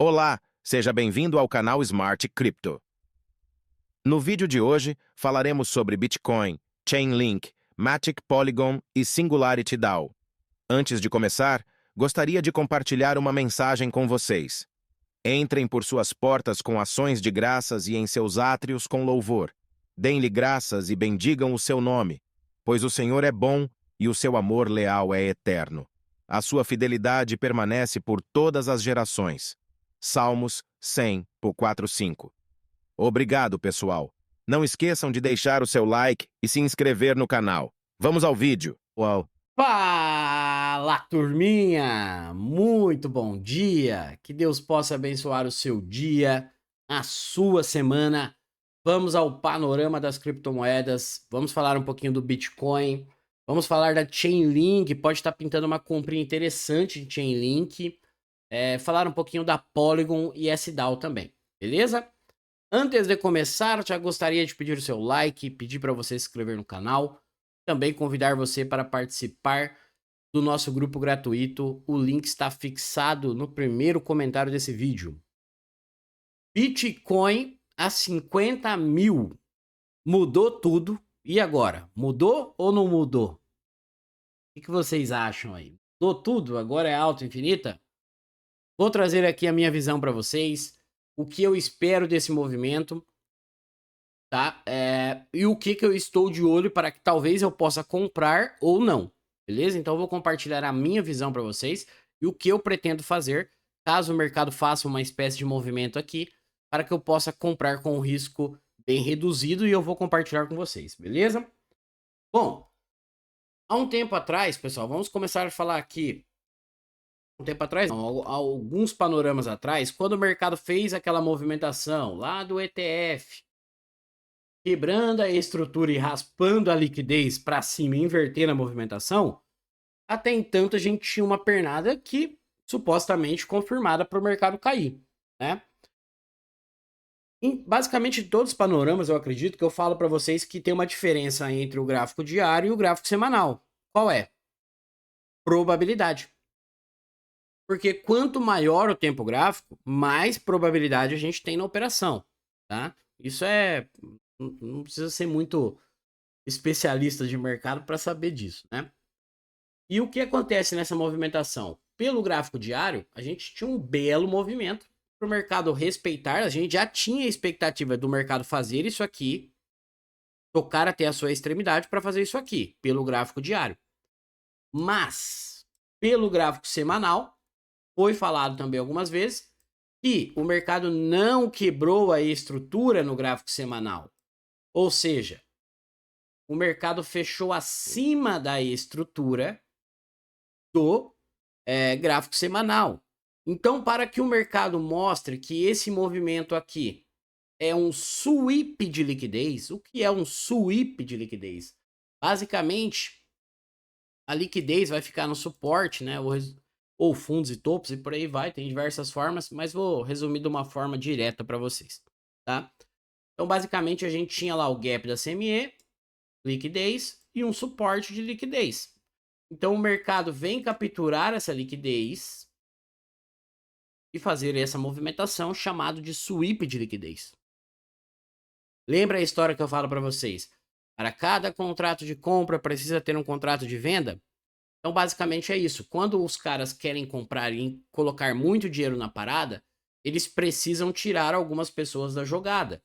Olá, seja bem-vindo ao canal Smart Crypto. No vídeo de hoje, falaremos sobre Bitcoin, Chainlink, Matic Polygon e Singularity DAO. Antes de começar, gostaria de compartilhar uma mensagem com vocês. Entrem por suas portas com ações de graças e em seus átrios com louvor. Deem-lhe graças e bendigam o seu nome, pois o Senhor é bom e o seu amor leal é eterno. A sua fidelidade permanece por todas as gerações. Salmos 100, 4:5. Obrigado, pessoal. Não esqueçam de deixar o seu like e se inscrever no canal. Vamos ao vídeo. Uau. Fala, turminha! Muito bom dia! Que Deus possa abençoar o seu dia, a sua semana. Vamos ao panorama das criptomoedas. Vamos falar um pouquinho do Bitcoin. Vamos falar da Chainlink. Pode estar pintando uma comprinha interessante de Chainlink. Falar um pouquinho da Polygon e SDAO também, beleza? Antes de começar, já gostaria de pedir o seu like, pedir para você se inscrever no canal. Também convidar você para participar do nosso grupo gratuito. O link está fixado no primeiro comentário desse vídeo. Bitcoin a 50 mil. Mudou tudo. E agora? Mudou ou não mudou? O que vocês acham aí? Mudou tudo? Agora é alta infinita? Vou trazer aqui a minha visão para vocês. O que eu espero desse movimento. Tá? E o que eu estou de olho para que talvez eu possa comprar ou não, beleza? Então eu vou compartilhar a minha visão para vocês e o que eu pretendo fazer caso o mercado faça uma espécie de movimento aqui para que eu possa comprar com um risco bem reduzido e eu vou compartilhar com vocês, beleza? Bom, há um tempo atrás, pessoal, vamos começar a falar aqui. Um tempo atrás, não, há alguns panoramas atrás, quando o mercado fez aquela movimentação lá do ETF, quebrando a estrutura e raspando a liquidez para cima e invertendo a movimentação, até então a gente tinha uma pernada que supostamente confirmada para o mercado cair, né? Basicamente, todos os panoramas, eu acredito que eu falo para vocês que tem uma diferença entre o gráfico diário e o gráfico semanal. Qual é? Probabilidade. Porque quanto maior o tempo gráfico, mais probabilidade a gente tem na operação, tá? Isso não precisa ser muito especialista de mercado para saber disso, né? E o que acontece nessa movimentação? Pelo gráfico diário, a gente tinha um belo movimento para o mercado respeitar. A gente já tinha a expectativa do mercado fazer isso aqui, tocar até a sua extremidade para fazer isso aqui, pelo gráfico diário. Mas, pelo gráfico semanal, foi falado também algumas vezes que o mercado não quebrou a estrutura no gráfico semanal. Ou seja, o mercado fechou acima da estrutura do gráfico semanal. Então, para que o mercado mostre que esse movimento aqui é um sweep de liquidez, o que é um sweep de liquidez? Basicamente, a liquidez vai ficar no suporte, né? Ou fundos e topos e por aí vai, tem diversas formas, mas vou resumir de uma forma direta para vocês, tá? Então, basicamente, a gente tinha lá o gap da CME, liquidez e um suporte de liquidez. Então o mercado vem capturar essa liquidez e fazer essa movimentação chamado de sweep de liquidez. Lembra a história que eu falo para vocês? Para cada contrato de compra precisa ter um contrato de venda? Então basicamente é isso. Quando os caras querem comprar e colocar muito dinheiro na parada, eles precisam tirar algumas pessoas da jogada.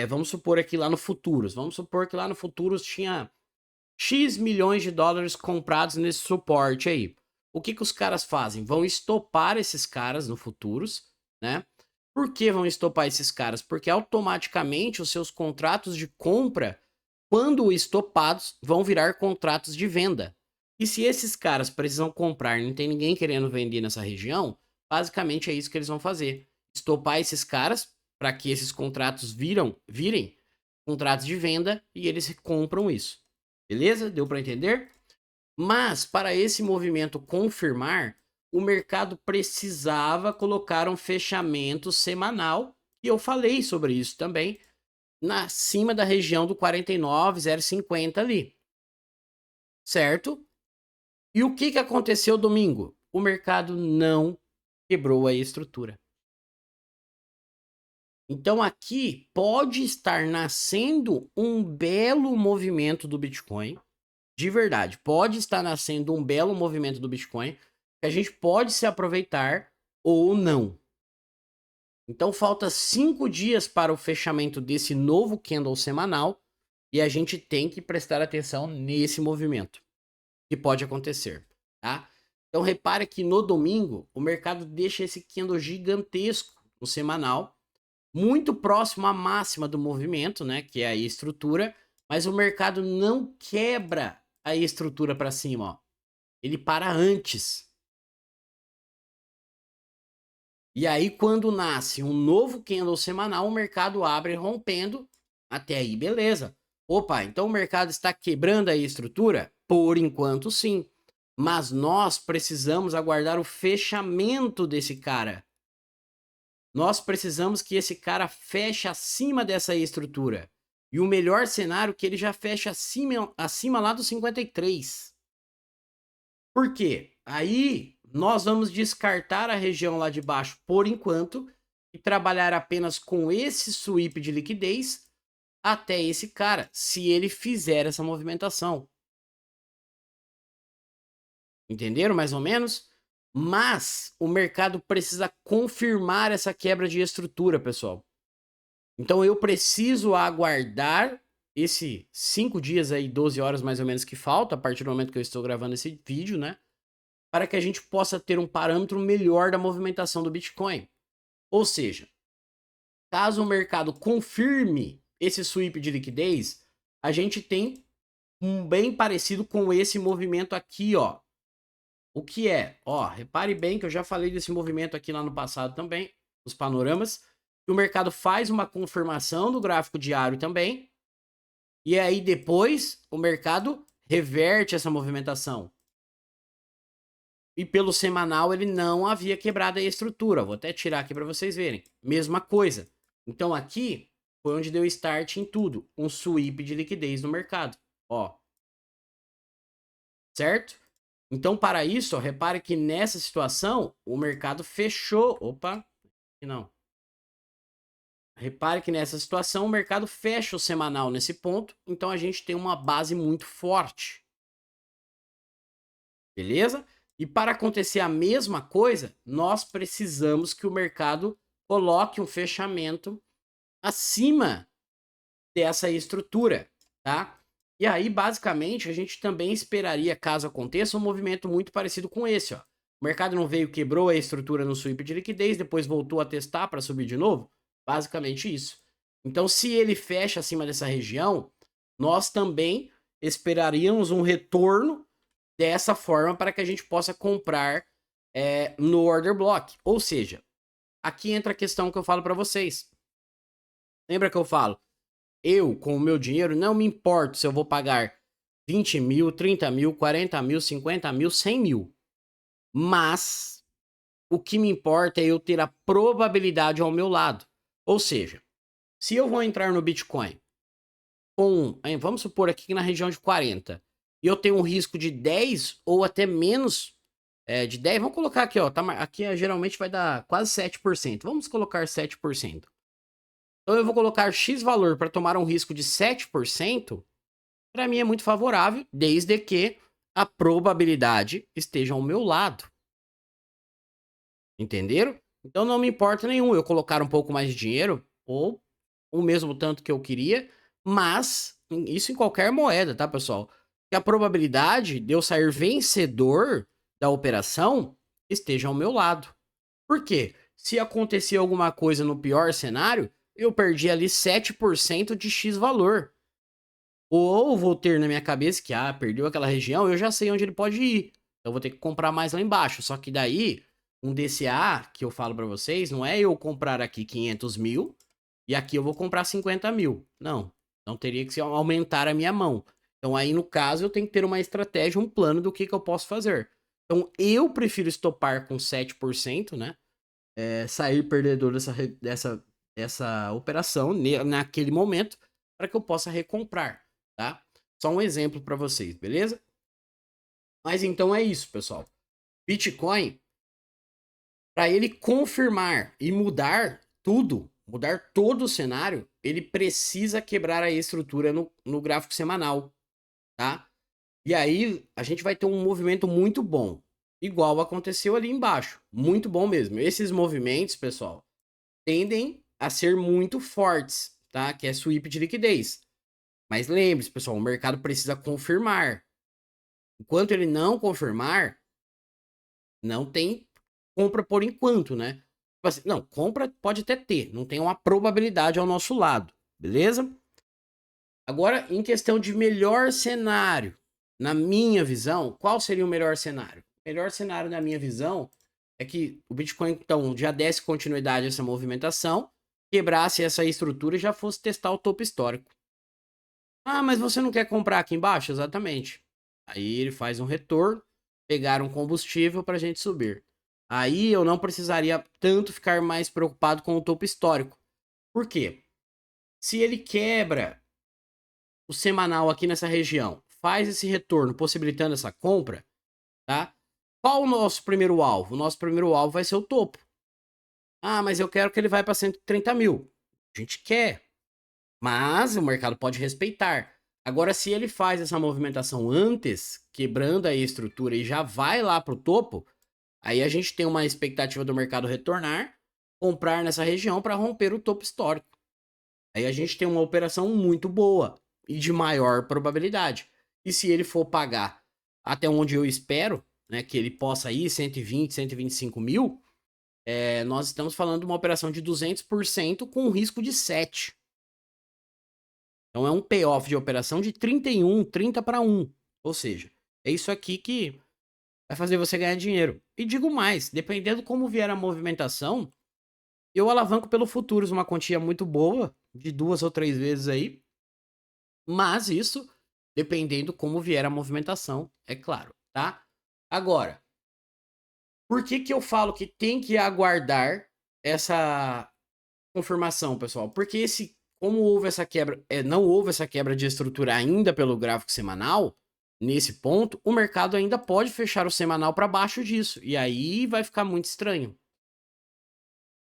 Vamos supor aqui lá no Futuros. Vamos supor que lá no Futuros tinha X milhões de dólares comprados nesse suporte aí. O que os caras fazem? Vão estopar esses caras no futuros, né? Por que vão estopar esses caras? Porque automaticamente os seus contratos de compra, quando estopados, vão virar contratos de venda. E se esses caras precisam comprar e não tem ninguém querendo vender nessa região, basicamente é isso que eles vão fazer. Estopar esses caras para que esses contratos virem contratos de venda e eles compram isso. Beleza? Deu para entender? Mas para esse movimento confirmar, o mercado precisava colocar um fechamento semanal, e eu falei sobre isso também, acima da região do 49,050 ali. Certo? E o que aconteceu domingo? O mercado não quebrou a estrutura. Então aqui pode estar nascendo um belo movimento do Bitcoin, de verdade, pode estar nascendo um belo movimento do Bitcoin, que a gente pode se aproveitar ou não. Então falta 5 dias para o fechamento desse novo candle semanal e a gente tem que prestar atenção nesse movimento que pode acontecer, tá? Então repare que no domingo o mercado deixa esse candle gigantesco no semanal, muito próximo à máxima do movimento, né, que é a estrutura, mas o mercado não quebra a estrutura para cima, ó. Ele para antes. E aí, quando nasce um novo candle semanal, o mercado abre rompendo. Até aí, beleza. Opa, então o mercado está quebrando a estrutura? Por enquanto, sim. Mas nós precisamos aguardar o fechamento desse cara. Nós precisamos que esse cara feche acima dessa estrutura. E o melhor cenário é que ele já feche acima lá dos 53. Por quê? Aí nós vamos descartar a região lá de baixo por enquanto e trabalhar apenas com esse sweep de liquidez até esse cara, se ele fizer essa movimentação. Entenderam mais ou menos? Mas o mercado precisa confirmar essa quebra de estrutura, pessoal. Então eu preciso aguardar esse 5 dias aí, 12 horas mais ou menos que falta, a partir do momento que eu estou gravando esse vídeo, né? Para que a gente possa ter um parâmetro melhor da movimentação do Bitcoin. Ou seja, caso o mercado confirme esse sweep de liquidez, a gente tem um bem parecido com esse movimento aqui, ó. O que é? Ó, repare bem que eu já falei desse movimento aqui lá no passado também, nos panoramas. Que o mercado faz uma confirmação do gráfico diário também. E aí depois o mercado reverte essa movimentação. E pelo semanal ele não havia quebrado a estrutura. Vou até tirar aqui para vocês verem. Mesma coisa. Então aqui foi onde deu start em tudo. Um sweep de liquidez no mercado. Ó. Certo? Então para isso, ó, repare que nessa situação o mercado fechou. Opa, não. Repare que nessa situação o mercado fecha o semanal nesse ponto. Então a gente tem uma base muito forte. Beleza? E para acontecer a mesma coisa, nós precisamos que o mercado coloque um fechamento acima dessa estrutura, tá? E aí, basicamente, a gente também esperaria, caso aconteça, um movimento muito parecido com esse, ó. O mercado não veio, quebrou a estrutura no sweep de liquidez, depois voltou a testar para subir de novo? Basicamente isso. Então, se ele fecha acima dessa região, nós também esperaríamos um retorno dessa forma para que a gente possa comprar no order block. Ou seja, aqui entra a questão que eu falo para vocês. Lembra que eu falo? Eu, com o meu dinheiro, não me importo se eu vou pagar 20 mil, 30 mil, 40 mil, 50 mil, 100 mil. Mas o que me importa é eu ter a probabilidade ao meu lado. Ou seja, se eu vou entrar no Bitcoin vamos supor aqui na região de 40, e eu tenho um risco de 10 ou até menos de 10, vamos colocar aqui, ó, aqui geralmente vai dar quase 7%. Vamos colocar 7%. Então eu vou colocar X valor para tomar um risco de 7%, para mim é muito favorável, desde que a probabilidade esteja ao meu lado. Entenderam? Então não me importa nenhum eu colocar um pouco mais de dinheiro, ou o mesmo tanto que eu queria, mas isso em qualquer moeda, tá, pessoal? Que a probabilidade de eu sair vencedor da operação esteja ao meu lado. Por quê? Se acontecer alguma coisa no pior cenário, eu perdi ali 7% de X valor. Ou vou ter na minha cabeça que, perdeu aquela região, eu já sei onde ele pode ir. Então vou ter que comprar mais lá embaixo. Só que daí, um DCA que eu falo para vocês, não é eu comprar aqui 500 mil e aqui eu vou comprar 50 mil. Não. Então teria que aumentar a minha mão. Então aí, no caso, eu tenho que ter uma estratégia, um plano do que eu posso fazer. Então eu prefiro estopar com 7%, né? Sair perdedor dessa operação naquele momento para que eu possa recomprar, tá? Só um exemplo para vocês, beleza? Mas então é isso, pessoal. Bitcoin, para ele confirmar e mudar tudo, mudar todo o cenário, ele precisa quebrar a estrutura no gráfico semanal, tá? E aí a gente vai ter um movimento muito bom, igual aconteceu ali embaixo, muito bom mesmo. Esses movimentos, pessoal, tendem a ser muito fortes, tá? Que é sweep de liquidez. Mas lembre-se, pessoal, o mercado precisa confirmar. Enquanto ele não confirmar, não tem compra por enquanto, né? Tipo assim, não, compra pode até ter, não tem uma probabilidade ao nosso lado, beleza? Agora, em questão de melhor cenário, na minha visão, qual seria o melhor cenário? O melhor cenário, na minha visão, é que o Bitcoin, então, já desse continuidade a essa movimentação, quebrasse essa estrutura e já fosse testar o topo histórico. Ah, mas você não quer comprar aqui embaixo? Exatamente. Aí ele faz um retorno, pegar um combustível para a gente subir. Aí eu não precisaria tanto ficar mais preocupado com o topo histórico. Por quê? Se ele quebra o semanal aqui nessa região, faz esse retorno possibilitando essa compra, tá? Qual o nosso primeiro alvo? O nosso primeiro alvo vai ser o topo. Ah, mas eu quero que ele vai para 130 mil. A gente quer, mas o mercado pode respeitar. Agora, se ele faz essa movimentação antes, quebrando a estrutura e já vai lá para o topo, aí a gente tem uma expectativa do mercado retornar, comprar nessa região para romper o topo histórico. Aí a gente tem uma operação muito boa e de maior probabilidade. E se ele for pagar até onde eu espero, né, que ele possa ir 120, 125 mil, nós estamos falando de uma operação de 200% com um risco de 7. Então é um payoff de operação de 31, 30 para 1. Ou seja, é isso aqui que vai fazer você ganhar dinheiro. E digo mais, dependendo como vier a movimentação, eu alavanco pelo futuros uma quantia muito boa, de 2 ou 3 vezes aí. Mas isso, dependendo como vier a movimentação, é claro, tá? Agora, por que que eu falo que tem que aguardar essa confirmação, pessoal? Porque como houve essa quebra, não houve essa quebra de estrutura ainda pelo gráfico semanal, nesse ponto, o mercado ainda pode fechar o semanal para baixo disso. E aí vai ficar muito estranho,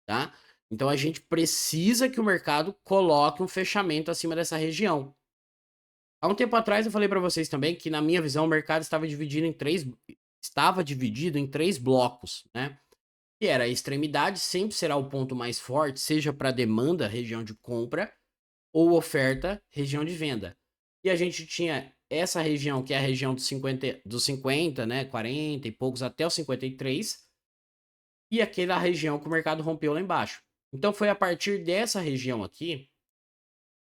tá? Então a gente precisa que o mercado coloque um fechamento acima dessa região. Há um tempo atrás eu falei para vocês também que, na minha visão, o mercado estava dividido em três blocos, né? Que era a extremidade sempre será o ponto mais forte, seja para demanda, região de compra, ou oferta, região de venda. E a gente tinha essa região, que é a região dos 50, né, 40 e poucos até os 53, e aquela região que o mercado rompeu lá embaixo. Então foi a partir dessa região aqui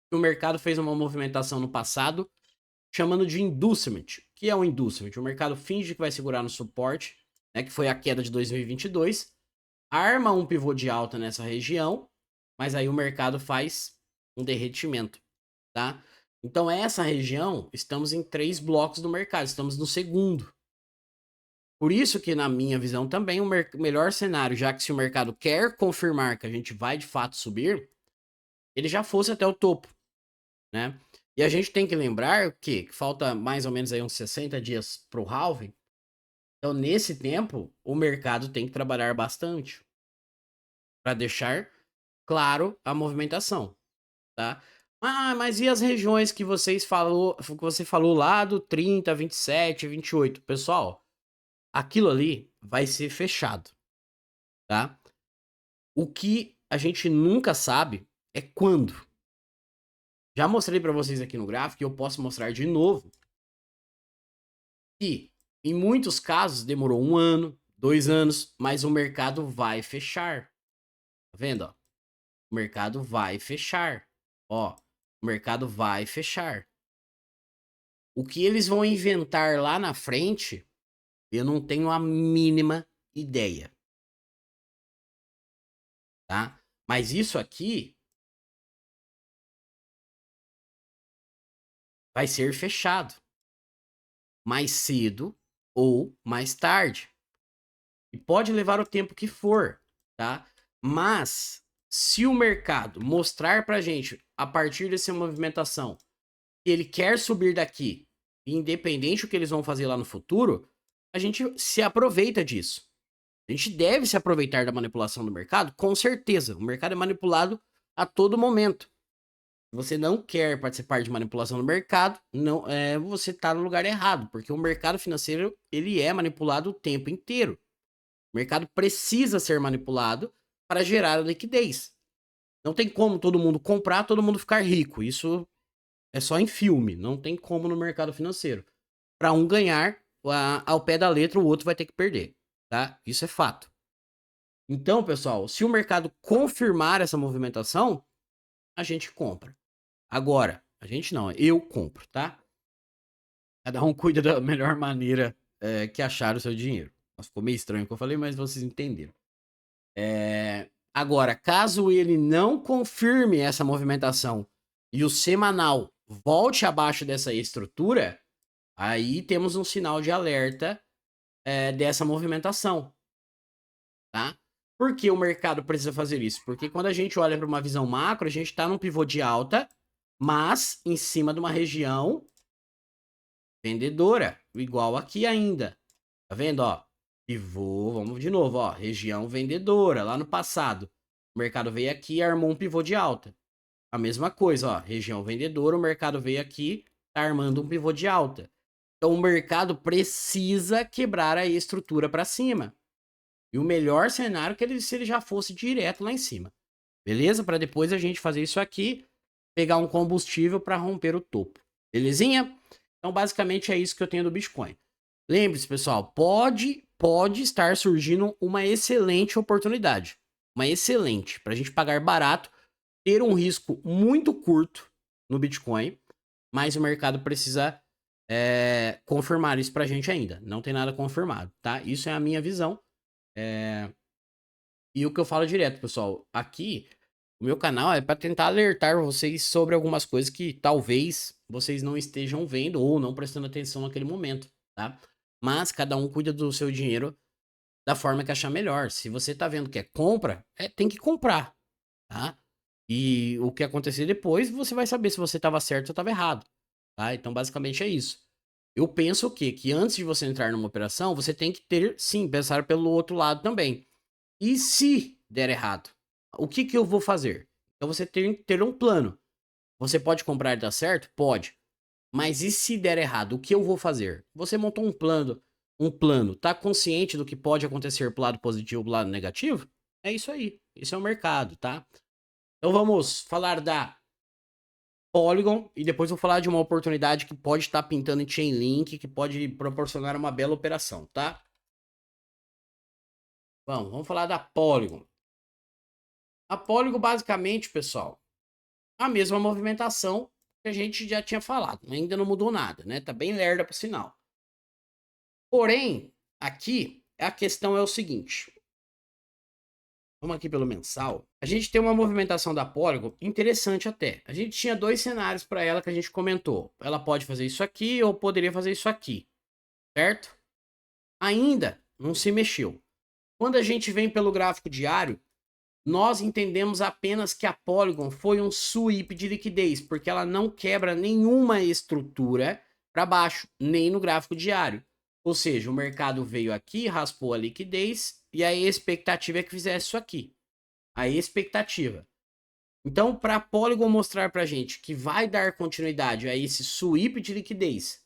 que o mercado fez uma movimentação no passado, chamando de inducement. O que é um inducement? O mercado finge que vai segurar no suporte, né, que foi a queda de 2022, arma um pivô de alta nessa região, mas aí o mercado faz um derretimento, tá? Então essa região, estamos em 3 blocos do mercado, estamos no segundo. Por isso que, na minha visão, também o melhor cenário, já que se o mercado quer confirmar que a gente vai de fato subir, ele já fosse até o topo, né? E a gente tem que lembrar que falta mais ou menos aí uns 60 dias para o halving. Então, nesse tempo, o mercado tem que trabalhar bastante para deixar claro a movimentação, tá? Ah, mas e as regiões que você falou lá do 30, 27, 28? Pessoal, aquilo ali vai ser fechado, tá? O que a gente nunca sabe é quando. Já mostrei para vocês aqui no gráfico e eu posso mostrar de novo que, em muitos casos, demorou 1 ano, 2 anos, mas o mercado vai fechar. Tá vendo, ó? O mercado vai fechar. Ó, o mercado vai fechar. O que eles vão inventar lá na frente, eu não tenho a mínima ideia. Tá? Mas isso aqui vai ser fechado mais cedo ou mais tarde. E pode levar o tempo que for, tá? Mas se o mercado mostrar pra gente, a partir dessa movimentação, que ele quer subir daqui, independente do que eles vão fazer lá no futuro, a gente se aproveita disso. A gente deve se aproveitar da manipulação do mercado, com certeza. O mercado é manipulado a todo momento. Se você não quer participar de manipulação no mercado, não, você está no lugar errado, porque o mercado financeiro ele é manipulado o tempo inteiro. O mercado precisa ser manipulado para gerar liquidez. Não tem como todo mundo comprar, todo mundo ficar rico. Isso é só em filme, não tem como no mercado financeiro. Para um ganhar ao pé da letra, o outro vai ter que perder, tá? Isso é fato. Então, pessoal, se o mercado confirmar essa movimentação, a gente compra. Agora, a gente não, eu compro, tá? Cada um cuida da melhor maneira que achar o seu dinheiro. Nossa, ficou meio estranho o que eu falei, mas vocês entenderam. Agora, caso ele não confirme essa movimentação e o semanal volte abaixo dessa estrutura, aí temos um sinal de alerta dessa movimentação, tá? Por que o mercado precisa fazer isso? Porque quando a gente olha para uma visão macro, a gente está num pivô de alta, mas em cima de uma região vendedora, igual aqui ainda. Tá vendo, ó? Pivô, vamos de novo, ó, região vendedora, lá no passado. O mercado veio aqui e armou um pivô de alta. A mesma coisa, ó, região vendedora, o mercado veio aqui, tá armando um pivô de alta. Então o mercado precisa quebrar a estrutura para cima. E o melhor cenário é que se ele já fosse direto lá em cima. Beleza? Para depois a gente fazer isso aqui, pegar um combustível para romper o topo. Belezinha? Então basicamente é isso que eu tenho do Bitcoin. Lembre-se, pessoal, pode estar surgindo uma excelente oportunidade. Uma excelente, para a gente pagar barato, ter um risco muito curto no Bitcoin, mas o mercado precisa confirmar isso para a gente ainda. Não tem nada confirmado, tá? Isso é a minha visão. E o que eu falo direto, pessoal, aqui, o meu canal é para tentar alertar vocês sobre algumas coisas que talvez vocês não estejam vendo ou não prestando atenção naquele momento, tá? Mas cada um cuida do seu dinheiro da forma que achar melhor. Se você tá vendo que é compra, tem que comprar, tá? E o que acontecer depois, você vai saber se você estava certo ou estava errado, tá? Então, basicamente é isso. Eu penso o quê? Que antes de você entrar numa operação, você tem que ter, sim, pensar pelo outro lado também. E se der errado? O que eu vou fazer? Então, você tem que ter um plano. Você pode comprar e dar certo? Pode. Mas e se der errado, o que eu vou fazer? Você montou um plano, tá consciente do que pode acontecer pro lado positivo, pro lado negativo? É isso aí. Isso é o mercado, tá? Então vamos falar da Polygon e depois vou falar de uma oportunidade que pode estar pintando em Chainlink, que pode proporcionar uma bela operação, tá? Vamos falar da Polygon. A Polygon basicamente, pessoal, a mesma movimentação que a gente já tinha falado, ainda não mudou nada, né? Tá bem lerda por sinal. Porém, aqui a questão é o seguinte. Vamos aqui pelo mensal. A gente tem uma movimentação da Polygon interessante até. A gente tinha dois cenários para ela que a gente comentou. Ela pode fazer isso aqui ou poderia fazer isso aqui, certo? Ainda não se mexeu. Quando a gente vem pelo gráfico diário, nós entendemos apenas que a Polygon foi um sweep de liquidez, porque ela não quebra nenhuma estrutura para baixo, nem no gráfico diário. Ou seja, o mercado veio aqui, raspou a liquidez e a expectativa é que fizesse isso aqui. A expectativa. Então, para a Polygon mostrar para a gente que vai dar continuidade a esse sweep de liquidez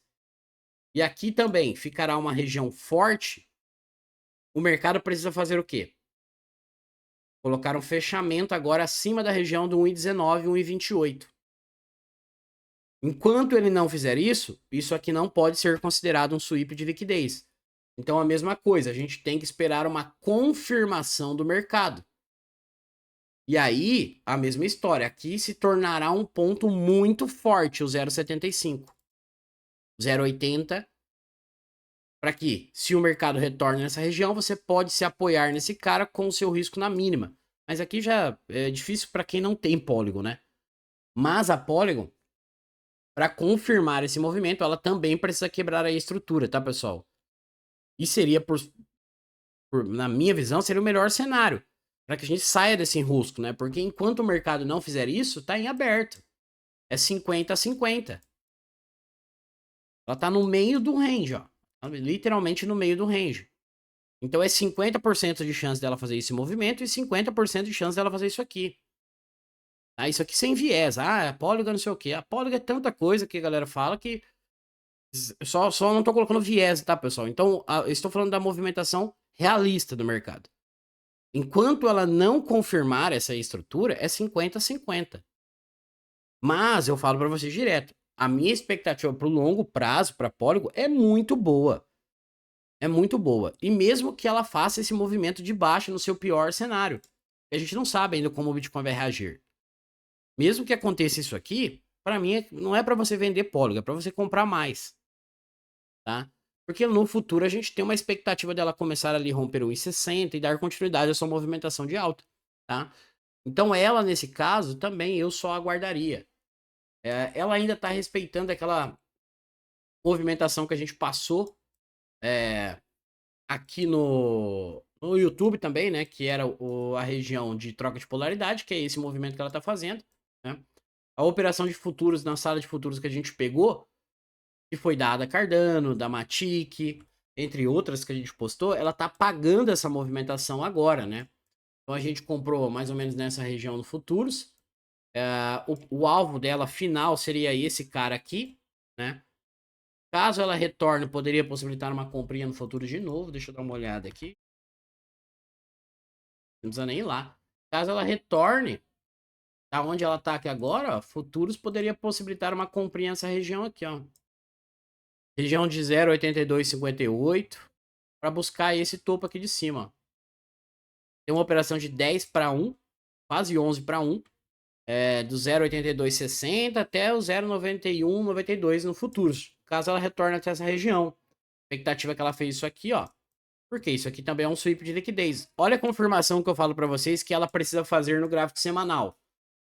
e aqui também ficará uma região forte, o mercado precisa fazer o quê? Colocar um fechamento agora acima da região do 1,19, 1,28. Enquanto ele não fizer isso, isso aqui não pode ser considerado um sweep de liquidez. Então a mesma coisa, a gente tem que esperar uma confirmação do mercado. E aí, a mesma história, aqui se tornará um ponto muito forte, o 0,75. 0,80. Para que, se o mercado retorna nessa região, você pode se apoiar nesse cara com o seu risco na mínima. Mas aqui já é difícil para quem não tem Polygon, né? Mas a Polygon, para confirmar esse movimento, ela também precisa quebrar a estrutura, tá, pessoal? E seria, na minha visão, seria o melhor cenário. Para que a gente saia desse enrosco, né? Porque enquanto o mercado não fizer isso, tá em aberto. É 50 a 50. Ela tá no meio do range, ó. Literalmente no meio do range. Então é 50% de chance dela fazer esse movimento e 50% de chance dela fazer isso aqui. Tá? Isso aqui sem viés. Ah, a Polygon não sei o quê. A Polygon é tanta coisa que a galera fala que só não tô colocando viés, tá, pessoal? Então, eu estou falando da movimentação realista do mercado. Enquanto ela não confirmar essa estrutura, é 50-50. Mas eu falo para vocês direto, a minha expectativa para o longo prazo, para Polygon, é muito boa. É muito boa. E mesmo que ela faça esse movimento de baixa no seu pior cenário, a gente não sabe ainda como o Bitcoin vai reagir. Mesmo que aconteça isso aqui, para mim não é para você vender Polygon, é para você comprar mais, tá? Porque no futuro a gente tem uma expectativa dela começar ali romper o 1,60 e dar continuidade à sua movimentação de alta, tá? Então ela, nesse caso, também eu só aguardaria. Ela ainda está respeitando aquela movimentação que a gente passou aqui no YouTube também, né? Que era a região de troca de polaridade, que é esse movimento que ela está fazendo, né? A operação de futuros na sala de futuros que a gente pegou, que foi da Cardano, da Matic, entre outras que a gente postou, ela tá pagando essa movimentação agora, né? Então a gente comprou mais ou menos nessa região no futuros. O alvo dela final seria esse cara aqui, né? Caso ela retorne, poderia possibilitar uma comprinha no futuro de novo. Deixa eu dar uma olhada aqui. Não precisa nem ir lá. Caso ela retorne, da onde ela tá aqui agora, ó, futuros poderia possibilitar uma comprinha nessa região aqui, ó. Região de 0,8258 para buscar esse topo aqui de cima, ó. Tem uma operação de 10 para 1, quase 11 para 1, do 0,8260 até o 0,9192 no futuros. Caso ela retorne até essa região. A expectativa é que ela fez isso aqui, ó. Porque isso aqui também é um sweep de liquidez. Olha a confirmação que eu falo para vocês que ela precisa fazer no gráfico semanal.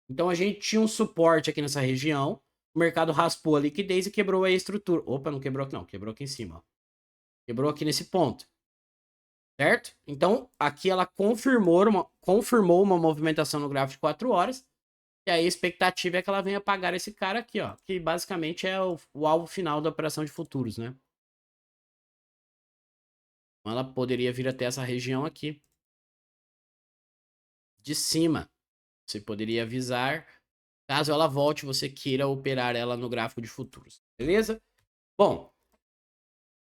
Então a gente tinha um suporte aqui nessa região, o mercado raspou a liquidez e quebrou a estrutura. Opa, não quebrou aqui não, quebrou aqui em cima, ó. Quebrou aqui nesse ponto. Certo? Então, aqui ela confirmou uma movimentação no gráfico de 4 horas. E aí a expectativa é que ela venha pagar esse cara aqui, ó. Que basicamente é o alvo final da operação de futuros, né? Então, ela poderia vir até essa região aqui. De cima. Você poderia avisar. Caso ela volte, você queira operar ela no gráfico de futuros. Beleza? Bom.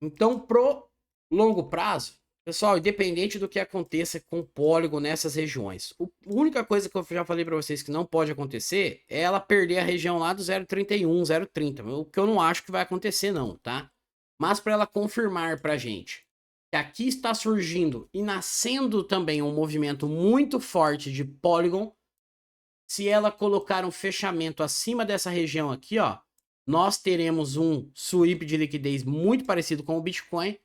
Então, pro longo prazo, pessoal, independente do que aconteça com o Polygon nessas regiões, a única coisa que eu já falei para vocês que não pode acontecer é ela perder a região lá do 0,31, 0,30, o que eu não acho que vai acontecer não, tá? Mas para ela confirmar pra gente que aqui está surgindo e nascendo também um movimento muito forte de Polygon, se ela colocar um fechamento acima dessa região aqui, ó, nós teremos um sweep de liquidez muito parecido com o Bitcoin,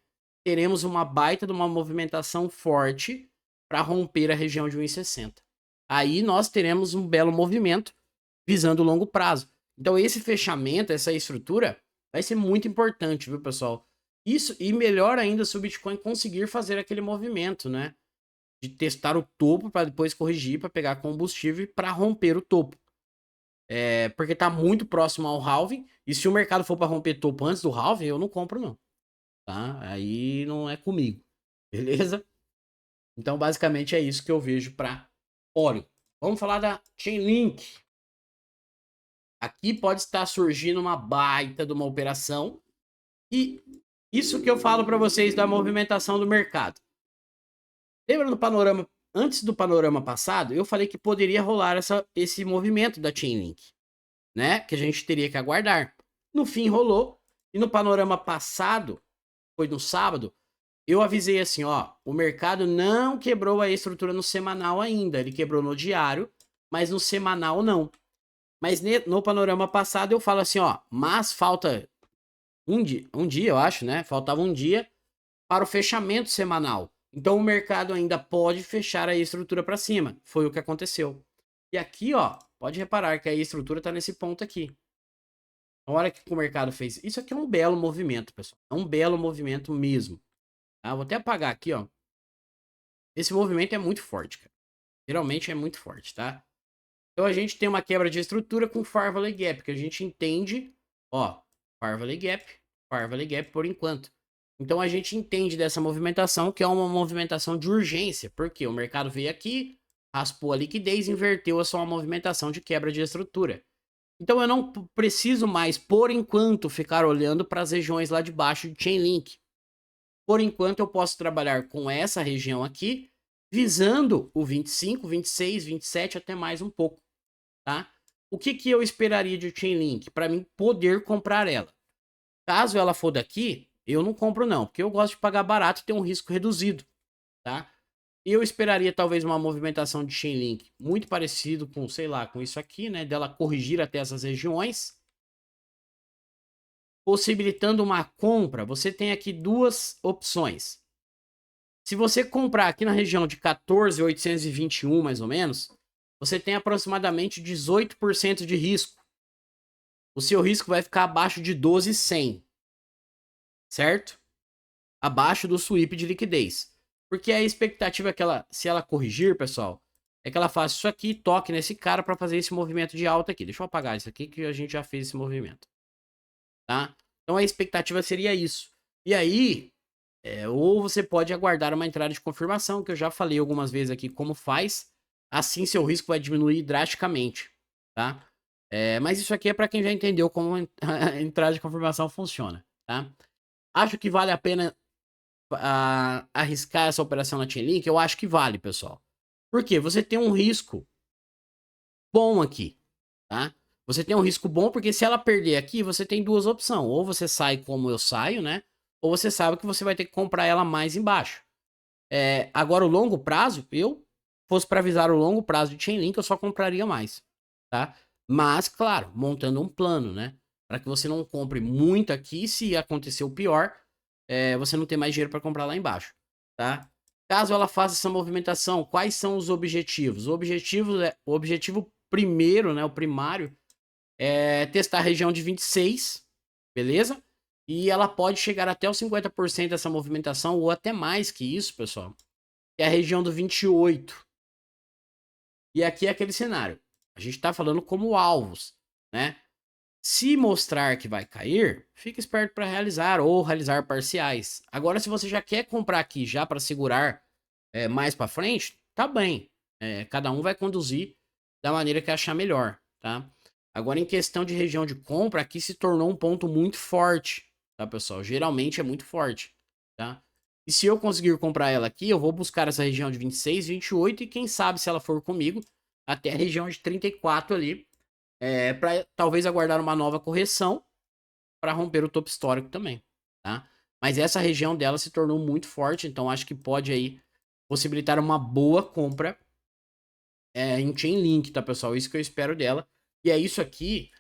teremos uma baita de uma movimentação forte para romper a região de 1,60. Aí nós teremos um belo movimento visando o longo prazo. Então esse fechamento, essa estrutura, vai ser muito importante, viu, pessoal? Isso, e melhor ainda se o Bitcoin conseguir fazer aquele movimento, né? De testar o topo para depois corrigir, para pegar combustível para romper o topo. Porque tá muito próximo ao halving, e se o mercado for para romper topo antes do halving, eu não compro não, tá? Aí não é comigo, beleza? Então basicamente é isso que eu vejo para óleo. Vamos falar da Chainlink. Aqui pode estar surgindo uma baita de uma operação, e isso que eu falo para vocês da movimentação do mercado. Lembra do panorama, antes do panorama passado, eu falei que poderia rolar esse movimento da Chainlink, né? Que a gente teria que aguardar. No fim rolou, e no panorama passado, foi no sábado, eu avisei assim, ó, o mercado não quebrou a estrutura no semanal ainda, ele quebrou no diário, mas no semanal não. Mas no panorama passado eu falo assim, ó, mas falta um dia, eu acho, né? Faltava um dia para o fechamento semanal. Então o mercado ainda pode fechar a estrutura para cima. Foi o que aconteceu. E aqui, ó, pode reparar que a estrutura está nesse ponto aqui. Na hora que o mercado fez, isso aqui é um belo movimento, pessoal. É um belo movimento mesmo. Tá? Vou até apagar aqui, ó. Esse movimento é muito forte, cara. Geralmente é muito forte, tá? Então a gente tem uma quebra de estrutura com Farvalley Gap, que a gente entende, ó, Farvalley Gap por enquanto. Então a gente entende dessa movimentação que é uma movimentação de urgência, porque o mercado veio aqui, raspou a liquidez, inverteu a sua movimentação de quebra de estrutura. Então eu não preciso mais, por enquanto, ficar olhando para as regiões lá de baixo de Chainlink. Por enquanto eu posso trabalhar com essa região aqui, visando o 25, 26, 27, até mais um pouco, tá? O que que eu esperaria de Chainlink para mim poder comprar ela? Caso ela for daqui, eu não compro não, porque eu gosto de pagar barato e ter um risco reduzido, tá? Eu esperaria talvez uma movimentação de Chainlink muito parecido com, sei lá, com isso aqui, né? Dela corrigir até essas regiões, possibilitando uma compra. Você tem aqui duas opções. Se você comprar aqui na região de 14.821, mais ou menos, você tem aproximadamente 18% de risco. O seu risco vai ficar abaixo de 12.100, certo? Abaixo do sweep de liquidez. Porque a expectativa é que ela, se ela corrigir, pessoal, é que ela faça isso aqui, toque nesse cara para fazer esse movimento de alta aqui. Deixa eu apagar isso aqui que a gente já fez esse movimento, tá? Então a expectativa seria isso. E aí, ou você pode aguardar uma entrada de confirmação, que eu já falei algumas vezes aqui como faz. Assim seu risco vai diminuir drasticamente, tá? Mas isso aqui é para quem já entendeu como a entrada de confirmação funciona, tá? Acho que vale a pena arriscar essa operação na Chainlink? Eu acho que vale, pessoal. Por quê? Você tem um risco bom aqui, tá? Você tem um risco bom porque se ela perder aqui, você tem duas opções. Ou você sai como eu saio, né? Ou você sabe que você vai ter que comprar ela mais embaixo. Agora, o longo prazo, eu fosse para avisar o longo prazo de Chainlink, eu só compraria mais, tá? Mas, claro, montando um plano, né? Para que você não compre muito aqui, se acontecer o pior, você não tem mais dinheiro para comprar lá embaixo, tá? Caso ela faça essa movimentação, quais são os objetivos? O objetivo primeiro, né, o primário, é testar a região de 26, beleza? E ela pode chegar até os 50% dessa movimentação, ou até mais que isso, pessoal. Que é a região do 28. E aqui é aquele cenário. A gente está falando como alvos, né? Se mostrar que vai cair, fica esperto para realizar ou realizar parciais. Agora, se você já quer comprar aqui já para segurar mais para frente, tá bem. Cada um vai conduzir da maneira que achar melhor, tá? Agora, em questão de região de compra, aqui se tornou um ponto muito forte, tá, pessoal? Geralmente é muito forte, tá? E se eu conseguir comprar ela aqui, eu vou buscar essa região de 26, 28 e quem sabe, se ela for comigo, até a região de 34 ali, para talvez aguardar uma nova correção para romper o topo histórico também, tá? Mas essa região dela se tornou muito forte, então acho que pode aí possibilitar uma boa compra em Chainlink, tá, pessoal? Isso que eu espero dela. E é isso aqui.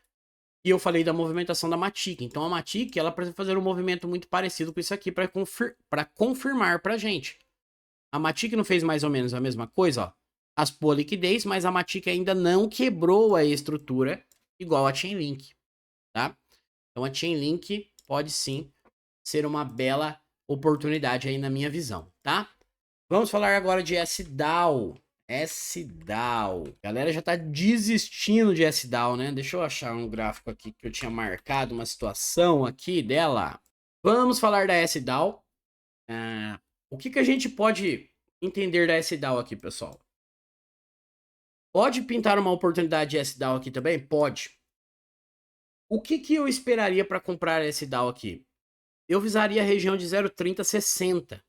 E eu falei da movimentação da Matic. Então a Matic, ela precisa fazer um movimento muito parecido com isso aqui para confirmar pra gente. A Matic não fez mais ou menos a mesma coisa, ó. Raspou a liquidez, mas a Matic ainda não quebrou a estrutura igual a Chainlink, tá? Então a Chainlink pode sim ser uma bela oportunidade aí na minha visão, tá? Vamos falar agora de SDAO. SDAO. A galera já tá desistindo de SDAO, né? Deixa eu achar um gráfico aqui que eu tinha marcado uma situação aqui dela. Vamos falar da SDAO. O que a gente pode entender da SDAO aqui, pessoal? Pode pintar uma oportunidade de SDAO aqui também? Pode. O que eu esperaria para comprar SDAO aqui? Eu visaria a região de 0,3060.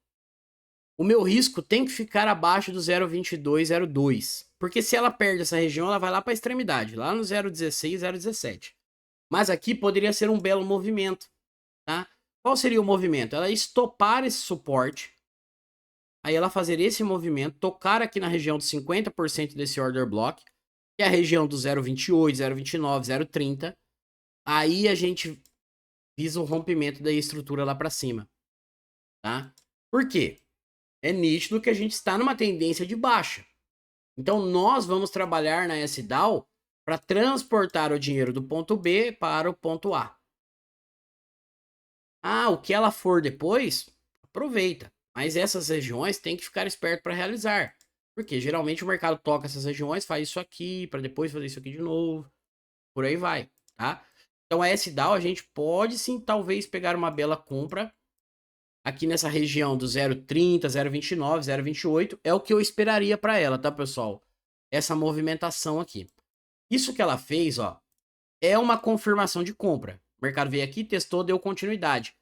O meu risco tem que ficar abaixo do 0,2202. Porque se ela perde essa região, ela vai lá para a extremidade, lá no 0,16, 0,17. Mas aqui poderia ser um belo movimento, tá? Qual seria o movimento? Ela estopar esse suporte, aí ela fazer esse movimento, tocar aqui na região de 50% desse order block, que é a região do 0,28, 0,29, 0,30. Aí a gente visa o rompimento da estrutura lá para cima, tá? Por quê? É nítido que a gente está numa tendência de baixa. Então, nós vamos trabalhar na SDAO para transportar o dinheiro do ponto B para o ponto A. O que ela for depois, aproveita. Mas essas regiões tem que ficar esperto para realizar. Porque geralmente o mercado toca essas regiões, faz isso aqui, para depois fazer isso aqui de novo. Por aí vai, tá? Então, a SDAO a gente pode sim, talvez, pegar uma bela compra aqui nessa região do 0,30, 0,29, 0,28 é o que eu esperaria para ela, tá, pessoal? essa movimentação aqui. Isso que ela fez, ó, é uma confirmação de compra. O mercado veio aqui, testou, deu continuidade.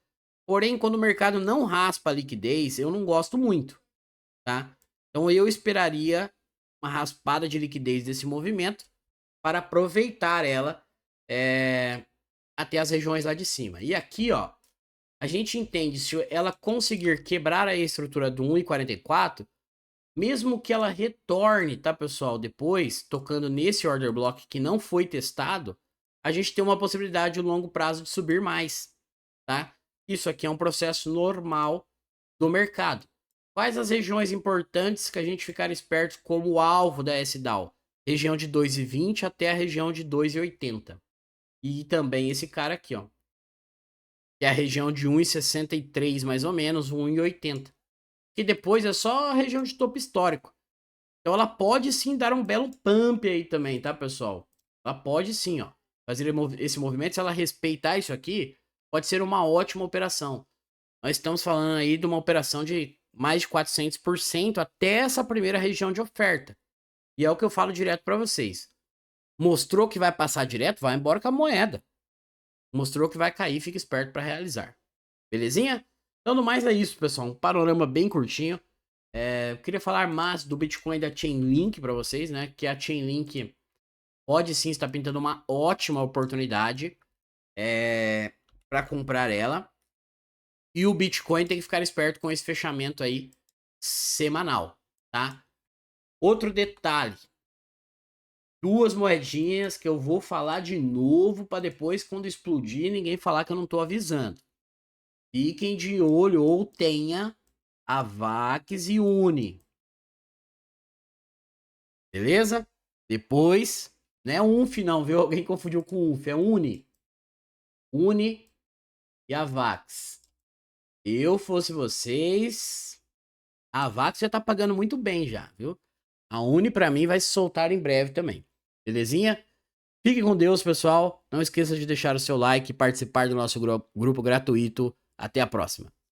Porém, quando o mercado não raspa a liquidez, eu não gosto muito, tá? Então eu esperaria uma raspada de liquidez desse movimento para aproveitar ela até as regiões lá de cima. E aqui, ó, a gente entende, se ela conseguir quebrar a estrutura do 1,44, mesmo que ela retorne, tá, pessoal, depois, tocando nesse order block que não foi testado, a gente tem uma possibilidade de longo prazo de subir mais, tá? Isso aqui é um processo normal do mercado. Quais as regiões importantes que a gente ficar esperto como alvo da SDAO? Região de 2,20 até a região de 2,80. E também esse cara aqui, ó, que é a região de 1,63 mais ou menos, 1,80. Que depois é só a região de topo histórico. Então ela pode sim dar um belo pump aí também, tá, pessoal? Ela pode sim, ó, fazer esse movimento. Se ela respeitar isso aqui, pode ser uma ótima operação. Nós estamos falando aí de uma operação de mais de 400% até essa primeira região de oferta. E é o que eu falo direto para vocês. Mostrou que vai passar direto, vai embora com a moeda. Mostrou que vai cair, fica esperto para realizar. Belezinha? Então, no mais é isso, pessoal. Um panorama bem curtinho. Eu queria falar mais do Bitcoin da Chainlink para vocês, né? Que a Chainlink pode sim estar pintando uma ótima oportunidade para comprar ela. E o Bitcoin tem que ficar esperto com esse fechamento aí semanal, tá? Outro detalhe. Duas moedinhas que eu vou falar de novo para depois, quando explodir, ninguém falar que eu não tô avisando. Fiquem de olho ou tenha a VAX e Uni. Beleza? Depois, não é UNF não, viu? Alguém confundiu com UNF, é Uni. Uni e a VAX. Eu fosse vocês, a VAX já tá pagando muito bem já, viu? A Uni pra mim vai se soltar em breve também. Belezinha? Fique com Deus, pessoal. Não esqueça de deixar o seu like e participar do nosso grupo gratuito. Até a próxima.